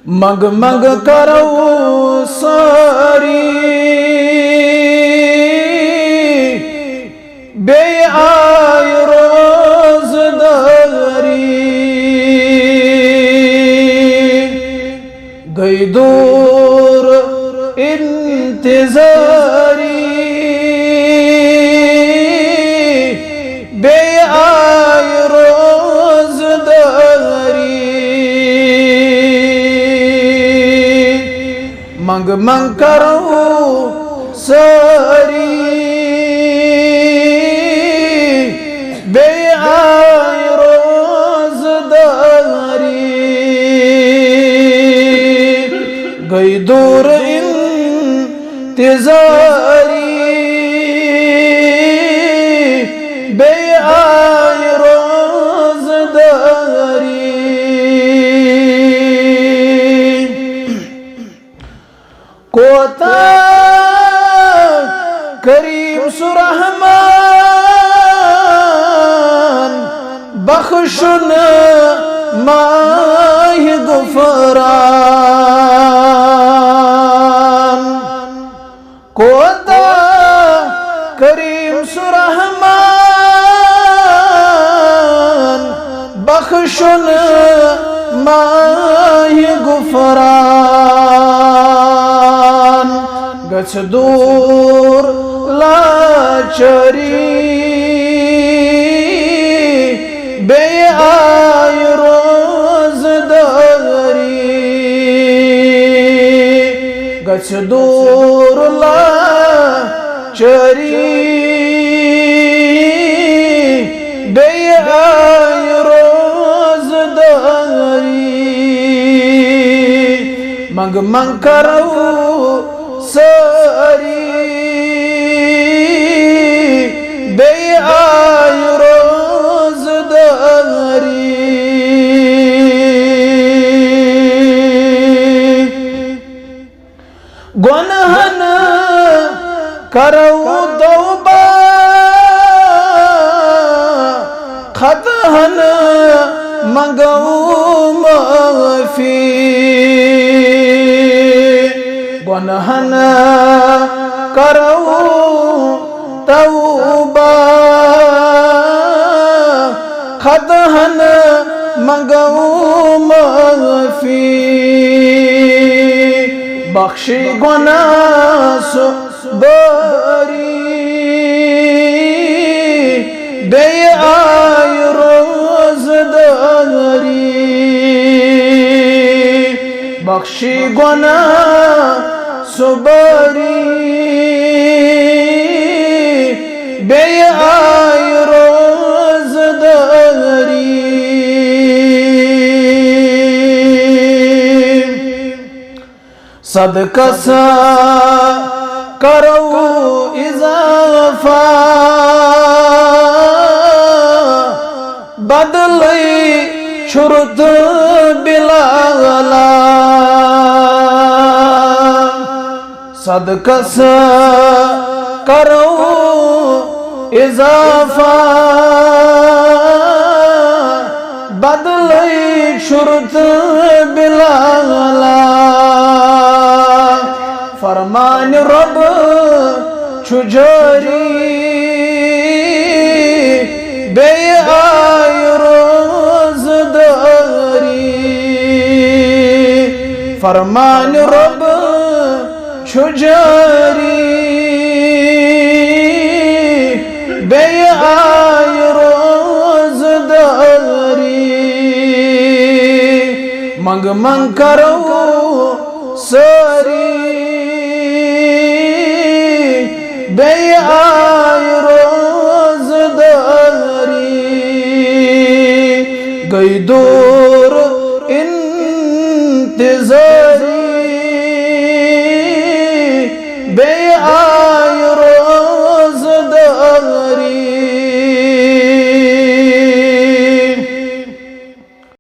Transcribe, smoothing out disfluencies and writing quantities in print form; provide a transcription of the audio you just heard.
मग मग करो सारी बे आय रोज़दारी गई दूर इंतज़ारी बे आय रोज़दारी मंग मंग करो सारी बे आय रोज़दारी गई दूर इंतज़ारी बे आय रोज़दारी कोता करीम सुरहमान बख्शुन माह गुफरान कोता करीम सुरहमान बख्शुन माह गुफरान गछ दूर लाचारी बे आय रोज़दारी गछ दूर लाचारी बे आय रोज़दारी मंग मंग करो सारी बे आय रोज़दारी गुनाहन करो तौबा खतहन मंगो माफी गुनाहन करो तौबा खतहन मंगो माफी बख्शी गुनाह सुबारी बे आय रोज़दारी बख्शी गुनाह सुबारी बे आय रोज़दारी सदका सा करो इज़ाफ़ा बदले शुरुत बिलाला सदका सा करो इज़ाफ़ा बदले शुरुत बिलाला फरमान रब छुजारी बे आय रोज़दारी फरमान रब छुजारी बे आय रोज़दारी मंग मंग करो सारी बे आय